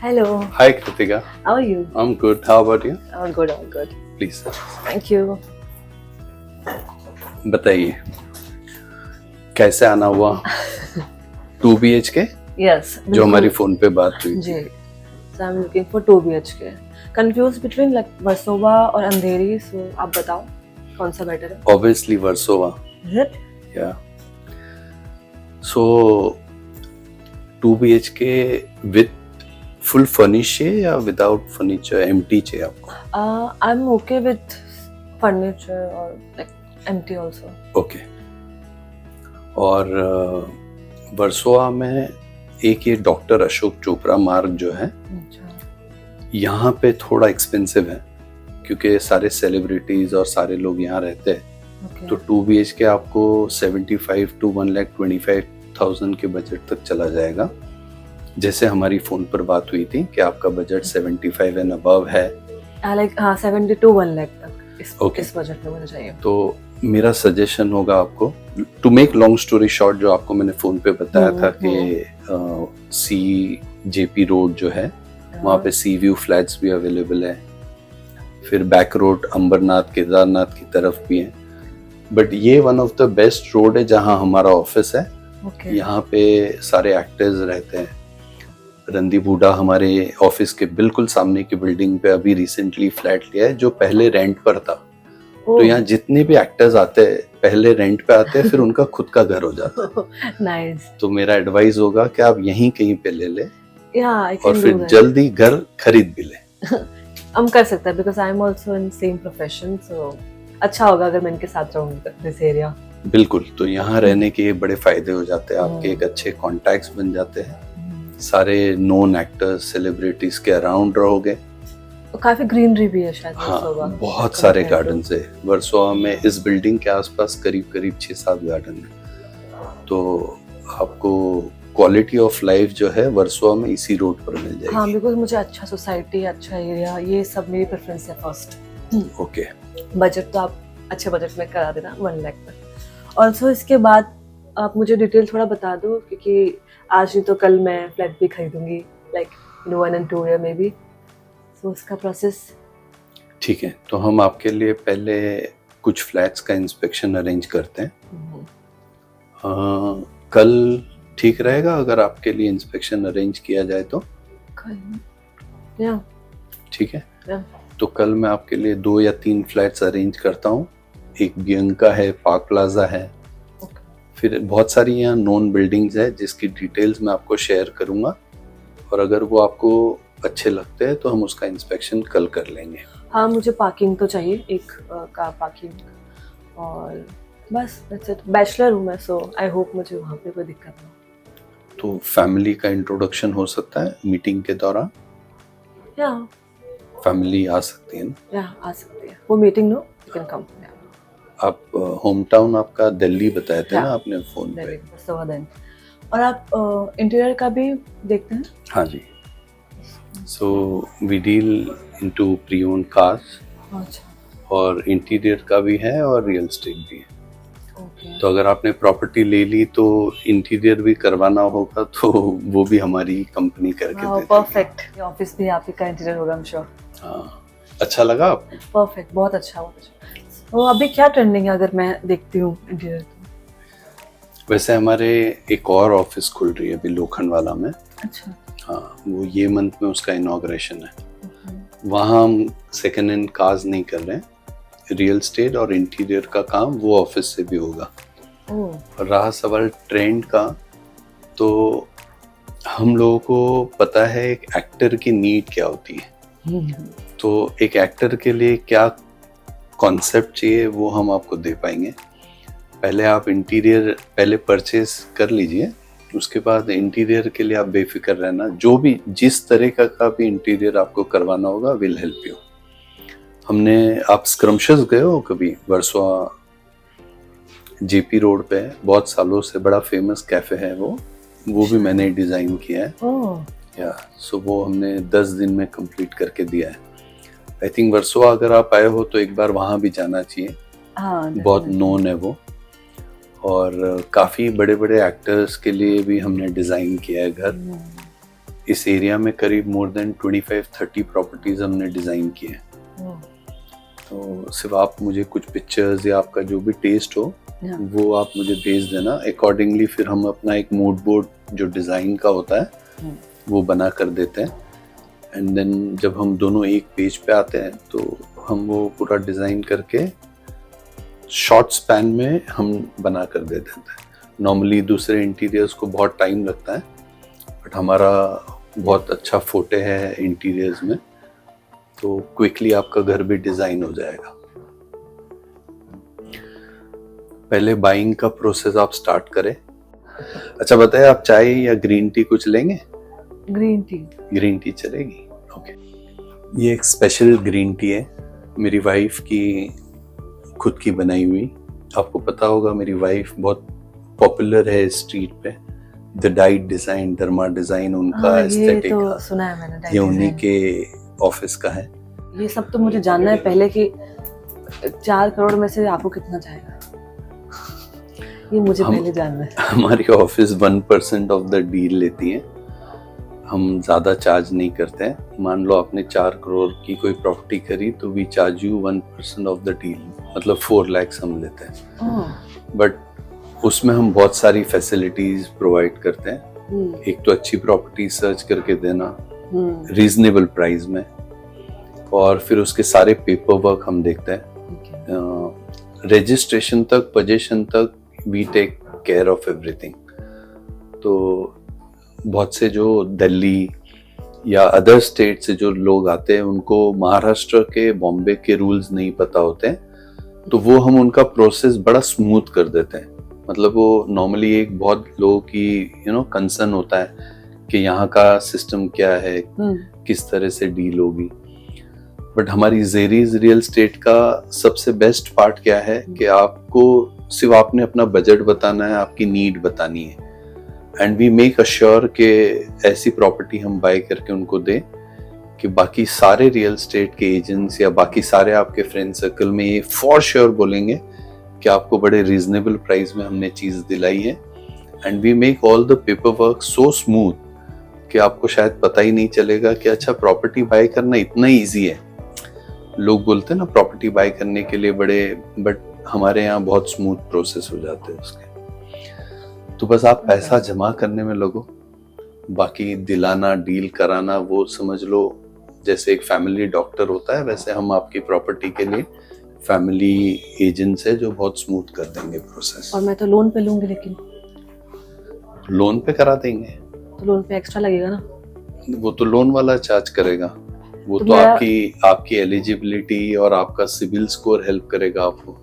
Hello. Hi Kritika, How are you? I'm good. How about you? All good, all good. Please Thank you. बताइए कैसे आना हुआ 2 BHK Yes. जो हमारी phone पे बात हुई जी. So I'm looking for 2 BHK. Confused between like Versova और अंधेरी, so आप बताओ कौन सा बेटर है? obviously Versova. Is it? Yeah. So 2 BHK with full furnish चाहिए या without furniture empty चाहिए आपको? I'm okay with furniture or like empty also. Okay. और वर्सोवा में एक ये डॉक्टर अशोक चोपड़ा मार्ग जो है अच्छा. यहाँ पे थोड़ा एक्सपेंसिव है क्योंकि सारे सेलिब्रिटीज और सारे लोग यहाँ रहते हैं. Okay. तो 2 BHK आपको 75 to 1,25,000 के बजट तक चला जाएगा. जैसे हमारी फोन पर बात हुई थी कि आपका बजट 75 एंड अबव है. like 70 to 1 lakh तक इस बजट में मुझे चाहिए. तो मेरा सजेशन होगा आपको, to make long story short, जो आपको मैंने फोन पे बताया था कि CJP रोड जो है वहाँ पे सी व्यू फ्लैट्स भी अवेलेबल है. फिर बैक रोड अंबरनाथ केदारनाथ की तरफ भी है. बट ये one of the best road है जहाँ हमारा ऑफिस है. Okay. यहाँ पे सारे एक्टर्स रहते हैं. रणदीप हुड्डा हमारे ऑफिस के बिल्कुल सामने की बिल्डिंग पे अभी रिसेंटली फ्लैट लिया है जो पहले रेंट पर था. तो यहाँ जितने भी एक्टर्स आते हैं पहले रेंट पे आते हैं, फिर उनका खुद का घर हो जाता है. Nice. तो मेरा एडवाइस होगा कि आप यहीं कहीं पे ले ले Yeah, I can और do फिर that. जल्दी घर खरीद भी ले. हम कर सकते हैं because I am also in same profession, so अच्छा होगा अगर मैं इनके साथ रहूंगी दिस एरिया. बिल्कुल. तो यहाँ रहने के बड़े फायदे हो जाते हैं. आपके एक अच्छे कॉन्टैक्ट्स बन जाते हैं. सारे नोन एक्टर्स सेलिब्रिटीज के अराउंड रहोगे. तो काफी ग्रीनरी भी है शायद. हाँ, वर्सोवा. बहुत सारे गार्डन है वर्सोवा में. इस बिल्डिंग के आसपास करीब 6-7 गार्डन है. तो आपको क्वालिटी ऑफ लाइफ जो है वर्सोवा में इसी रोड पर मिल जाएगी. हाँ, बिकॉज मुझे अच्छा सोसाइटी, अच्छा एरिया, ये सब मेरी प्रेफरेंस है फर्स्ट. ओके. बजट तो आप अच्छे बजट में करा देना 1 लाख तक. ऑल्सो इसके बाद आप मुझे डिटेल थोड़ा बता दो क्योंकि आज नहीं तो कल मैं फ्लैट भी खरीदूंगी like in 1 and 2 year maybe. So उसका प्रोसेस. ठीक है. तो हम आपके लिए पहले कुछ फ्लैट्स का इंस्पेक्शन अरेंज करते हैं. कल ठीक रहेगा अगर आपके लिए इंस्पेक्शन अरेंज किया जाए तो? या ठीक है. या. तो कल मैं आपके लिए 2 या 3 फ्लैट्स अरेंज करता हूँ. एक बियंका है, पार्क प्लाजा है. फिर बहुत सारी यहाँ नॉन बिल्डिंग्स है जिसकी डिटेल्स मैं आपको शेयर करूँगा. और अगर वो आपको अच्छे लगते हैं तो हम उसका इंस्पेक्शन कल कर लेंगे. हाँ, मुझे पार्किंग तो चाहिए, एक कार पार्किंग. और बस दैट्स इट. बैचलर हूँ मैं, सो आई होप मुझे वहाँ पे कोई दिक्कत ना हो. तो फैमिली का इंट्रोडक्शन हो सकता है मीटिंग के दौरान. या फैमिली आ सकती है ना? या आ सकती है. वो meeting no you can come. आप होम टाउन आपका दिल्ली बताए थे ना आपने फोन पे. और आप इंटीरियर का भी देखते हैं? हाँ जी. So we deal into pre own cars. अच्छा. और इंटीरियर का भी है और रियल एस्टेट भी है. ओके. तो अगर आपने प्रॉपर्टी ले ली तो इंटीरियर भी करवाना होगा तो वो भी हमारी कंपनी करके देती है. परफेक्ट. ऑफिस भी आप ही का इंटीरियर होगा, आई एम श्योर. हाँ. अच्छा लगा आपको? परफेक्ट. बहुत अच्छा, बहुत अच्छा. तो अभी क्या ट्रेंडिंग है अगर मैं देखती हूँ इंटीरियर? वैसे हमारे एक और ऑफिस खुल रही है अभी लोखंडवाला में. अच्छा. हाँ, वो ये मंथ में उसका इनॉग्रेशन है. वहाँ हम सेकेंड हैंड कार्स नहीं कर रहे हैं. रियल एस्टेट और इंटीरियर का काम वो ऑफिस से भी होगा. और रहा सवाल ट्रेंड का, तो हम लोगों को पता है एक एक्टर की नीड क्या होती है. तो एक एक्टर के लिए क्या कॉन्सेप्ट चाहिए वो हम आपको दे पाएंगे. पहले आप इंटीरियर पहले परचेज कर लीजिए, उसके बाद इंटीरियर के लिए आप बेफिक्र रहना. जो भी जिस तरह का भी इंटीरियर आपको करवाना होगा विल हेल्प यू. हमने, आप स्क्रम्शस गए हो कभी? वर्सोवा JP रोड पे है, बहुत सालों से बड़ा फेमस कैफे है वो भी मैंने डिजाइन किया है. या सो वो हमने 10 दिन में कंप्लीट करके दिया है. आई थिंक वर्सोवा अगर आप आए हो तो एक बार वहाँ भी जाना चाहिए. हाँ, बहुत नोन है वो. और काफ़ी बड़े बड़े एक्टर्स के लिए भी हमने डिज़ाइन किया है घर. इस एरिया में करीब मोर देन 25-30 प्रॉपर्टीज हमने डिज़ाइन किए हैं। तो सिर्फ आप मुझे कुछ पिक्चर्स या आपका जो भी टेस्ट हो वो आप मुझे भेज देना, अकॉर्डिंगली फिर हम अपना एक मूड बोर्ड जो डिज़ाइन का होता है वो बना कर देते हैं। एंड देन जब हम दोनों एक पेज पे आते हैं तो हम वो पूरा डिज़ाइन करके शॉर्ट स्पैन में हम बना कर दे देते हैं। नॉर्मली दूसरे इंटीरियर्स को बहुत टाइम लगता है, बट हमारा बहुत अच्छा फोटे है इंटीरियर्स में, तो क्विकली आपका घर भी डिज़ाइन हो जाएगा। पहले बाइंग का प्रोसेस आप स्टार्ट करें। अच्छा बताइए, आप चाय या ग्रीन टी कुछ लेंगे? Green tea. ग्रीन टी चलेगी, ओके। ये एक स्पेशल ग्रीन टी है, मेरी वाइफ की खुद की बनाई हुई। आपको पता होगा मेरी वाइफ बहुत पॉपुलर है स्ट्रीट पे, the diet design, Dharma design उनका एस्थेटिक, ये तो सुना है मैंने। ये उन्हीं के ऑफिस का है। ये सब तो मुझे जानना है पहले कि 4 करोड़ में से आपको कितना जाएगा, ये मुझे पहले जानना है। हमारी ऑफिस 1% ऑफ द डील लेती है, हम ज़्यादा चार्ज नहीं करते हैं। मान लो आपने 4 करोड़ की कोई प्रॉपर्टी करी तो we charge you 1% of the deal, मतलब 4 लाख हम लेते हैं। बट उसमें हम बहुत सारी फैसिलिटीज प्रोवाइड करते हैं। एक तो अच्छी प्रॉपर्टी सर्च करके देना रीजनेबल प्राइस में, और फिर उसके सारे पेपर वर्क हम देखते हैं, रजिस्ट्रेशन तक, पोजीशन तक, we take care of everything. तो बहुत से जो दिल्ली या अदर स्टेट से जो लोग आते हैं उनको महाराष्ट्र के, बॉम्बे के रूल्स नहीं पता होते हैं, तो वो हम उनका प्रोसेस बड़ा स्मूथ कर देते हैं। मतलब वो नॉर्मली एक बहुत लोगों की कंसर्न होता है कि यहाँ का सिस्टम क्या है, किस तरह से डील होगी। बट हमारी जेरीज रियल स्टेट का सबसे बेस्ट पार्ट क्या है कि आपको सिर्फ आपने अपना बजट बताना है, आपकी नीड बतानी है, एंड वी मेक अश्योर कि ऐसी प्रॉपर्टी हम बाय करके उनको दें कि बाकी सारे रियल स्टेट के एजेंट्स या बाकी सारे आपके फ्रेंड सर्कल में ये फॉर श्योर बोलेंगे कि आपको बड़े रीजनेबल प्राइस में हमने चीज़ दिलाई है। And we make all the paperwork so smooth कि आपको शायद पता ही नहीं चलेगा कि अच्छा प्रॉपर्टी बाय करना इतना ईजी है। लोग बोलते हैं ना प्रॉपर्टी बाय करने के लिए बड़े, बट हमारे यहाँ बहुत स्मूथ प्रोसेस हो जाते हैं उसके। तो बस आप पैसा जमा करने में लगो, बाकी दिलाना, डील कराना वो समझ लो जैसे एक फैमिली डॉक्टर होता है, वैसे हम आपकी प्रॉपर्टी के लिए फैमिली एजेंट्स है जो बहुत स्मूथ कर देंगे प्रोसेस। और मैं तो लोन पे लूंगी, लेकिन लोन पे करा देंगे तो लोन पे एक्स्ट्रा लगेगा ना? वो तो लोन वाला चार्ज करेगा, वो तो आपकी एलिजिबिलिटी और आपका सिविल स्कोर हेल्प करेगा आपको।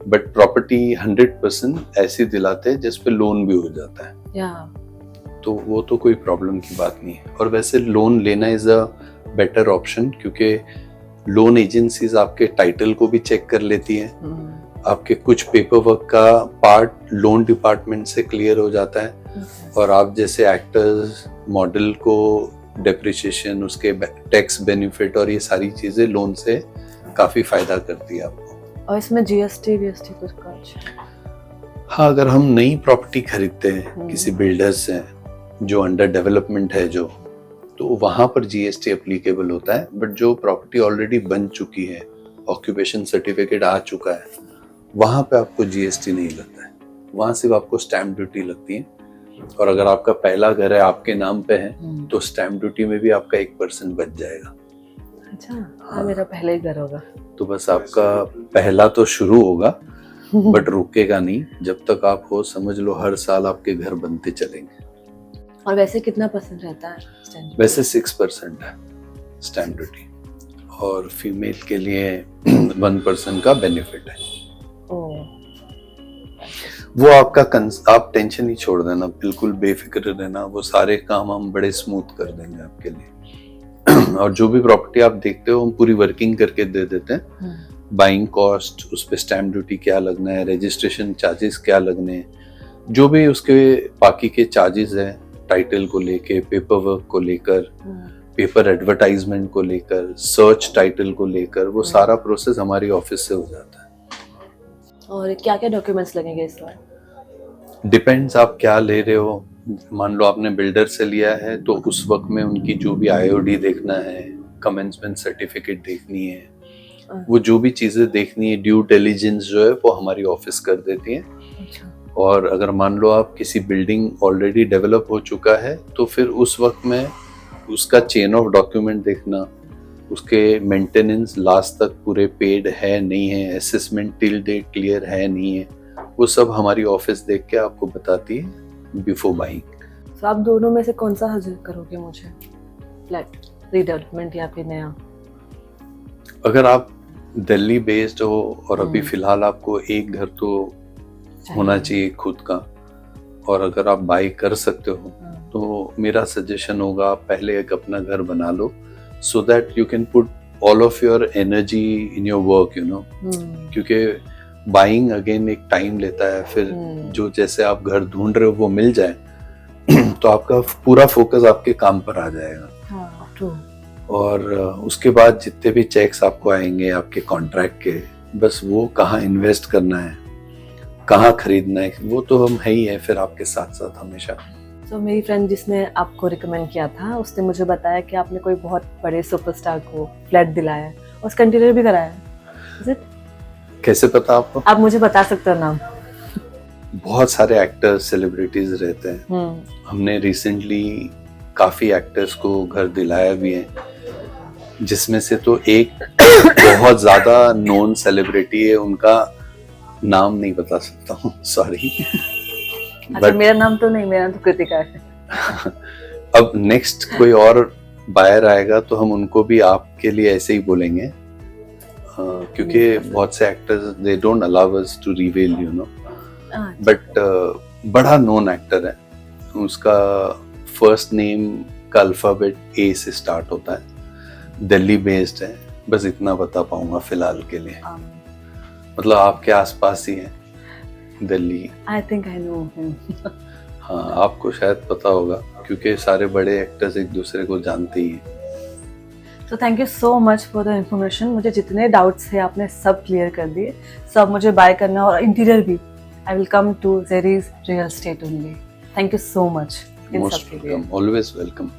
बट प्रॉपर्टी 100% ऐसी दिलाते हैं जिस पे लोन भी हो जाता है, तो वो तो कोई प्रॉब्लम की बात नहीं है। और वैसे लोन लेना इज अ बेटर ऑप्शन, क्योंकि लोन एजेंसीज आपके टाइटल को भी चेक कर लेती हैं, आपके कुछ पेपर वर्क का पार्ट लोन डिपार्टमेंट से क्लियर हो जाता है, और आप जैसे एक्टर्स, मॉडल को डेप्रिसिएशन, उसके टैक्स बेनिफिट और ये सारी चीजें लोन से काफी फायदा करती है आपको। और इसमें जीएसटी कुछ? हाँ, अगर हम नई प्रॉपर्टी खरीदते हैं किसी बिल्डर से जो अंडर डेवलपमेंट है जो, तो वहां पर जीएसटी एप्लीकेबल होता है। बट जो प्रॉपर्टी ऑलरेडी बन चुकी है, ऑक्यूपेशन सर्टिफिकेट आ चुका है, वहां पे आपको जीएसटी नहीं लगता है, वहां सिर्फ आपको स्टैम्प ड्यूटी लगती है। और अगर आपका पहला घर है, आपके नाम पे है, तो स्टैम्प ड्यूटी में भी आपका 1% बच जाएगा। अच्छा, हाँ, मेरा पहला ही घर होगा। तो बस आपका पहला तो शुरू होगा, बट रुकेगा नहीं जब तक आप हो। समझ लो हर साल आपके घर बनते चलेंगे। और वैसे कितना % रहता है स्टैम्प? वैसे 6% है स्टैम्प ड्यूटी, और फीमेल के लिए 1% का बेनिफिट है। वो आप टेंशन ही छोड़ देना, बिल्कुल बेफिक्र रहना, वो सारे काम हम बड़े स्मूथ कर देंगे आपके लिए। और जो भी प्रॉपर्टी आप देखते हो हम पूरी वर्किंग करके दे देते हैं। बाइंग कॉस्ट, उस पे स्टैम्प ड्यूटी क्या लगना है, रजिस्ट्रेशन चार्जेस क्या लगने हैं, जो भी उसके बाकी के चार्जेस है, टाइटल को लेके, पेपर वर्क को लेकर, पेपर एडवर्टाइजमेंट को लेकर, सर्च टाइटल को लेकर, वो सारा प्रोसेस हमारी ऑफिस से हो जाता है। और क्या क्या डॉक्यूमेंट्स लगेंगे इस बार? डिपेंड्स आप क्या ले रहे हो, मान लो आपने बिल्डर से लिया है तो उस वक्त में उनकी जो भी आईओडी देखना है, कमेंसमेंट सर्टिफिकेट देखनी है, वो जो भी चीजें देखनी है, ड्यू डिलिजेंस जो है वो हमारी ऑफिस कर देती है। अच्छा। और अगर मान लो आप किसी बिल्डिंग ऑलरेडी डेवलप हो चुका है तो फिर उस वक्त में उसका चेन ऑफ डॉक्यूमेंट देखना, उसके मेंटेनेंस लास्ट तक पूरे पेड है नहीं है, असेसमेंट टिल डेट क्लियर है नहीं है, वो सब हमारी ऑफिस देख के आपको बताती है बिफोर बाइंग। तो आप दोनों में से कौन सा सजेस्ट करोगे मुझे, फ्लैट रीडेवलपमेंट या फिर नया? अगर आप दिल्ली बेस्ड हो और अभी फिलहाल आपको एक घर तो होना चाहिए खुद का, और अगर आप बाई कर सकते हो तो मेरा सजेशन होगा आप पहले एक अपना घर बना लो, so that you can put all of your energy in your work, you know. क्योंकि बाइंग अगेन एक टाइम लेता है, फिर जो जैसे आप घर ढूंढ रहे हो वो मिल जाए तो आपका पूरा फोकस आपके काम पर आ जाएगा। और उसके बाद जितने भी चेक्स आपको आएंगे आपके कॉन्ट्रैक्ट के, बस वो कहाँ इन्वेस्ट करना है, कहाँ खरीदना है, वो तो हम है ही है फिर आपके साथ साथ हमेशा। तो मेरी फ्रेंड जिसने आपको रिकमेंड किया था उसने मुझे बताया कि आपने कोई बहुत बड़े सुपरस्टार को फ्लैट दिलाया है, उसका इंटीरियर भी कराया है। Is it? कैसे पता आपको? आप मुझे बता सकते हो नाम? बहुत सारे एक्टर्स सेलिब्रिटीज रहते हैं। हमने रिसेंटली काफी एक्टर्स को घर दिलाया भी है, जिसमें से तो एक बहुत ज्यादा नोन सेलिब्रिटी है, उनका नाम नहीं बता सकता हूँ, सॉरी। अच्छा, मेरा नाम तो नहीं, मेरा तो कृतिका है। अब नेक्स्ट कोई और बायर आएगा तो हम उनको भी आपके लिए ऐसे ही बोलेंगे, क्योंकि बहुत से actors they don't allow us to reveal, you know. But बड़ा नोन एक्टर है, उसका फर्स्ट नेम का अल्फाबेट ए से स्टार्ट होता है, दिल्ली बेस्ड है, बस इतना बता पाऊंगा फिलहाल के लिए। मतलब आपके आसपास ही है Delhi. I think I know him. हाँ, आपको शायद पता होगा क्योंकि सारे बड़े एक्टर्स एक दूसरे को जानते ही हैं। तो thank you so much for the information. मुझे जितने डाउट्स थे आपने सब क्लियर कर दिए, सब मुझे बाय करना और इंटीरियर भी। I will come to Jerry's real estate only. Thank you so much. Most welcome, always welcome.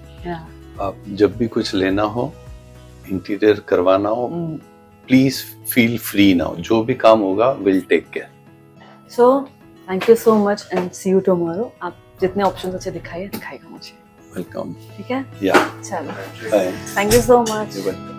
आप जब भी कुछ लेना हो, इंटीरियर करवाना हो, प्लीज फील फ्री नाउ, जो भी काम होगा will take care. So thank you so much and see you tomorrow. आप जितने ऑप्शन मुझे दिखाइएगा मुझे। वेलकम। ठीक है, या चलो, bye. Thank you so much. You welcome.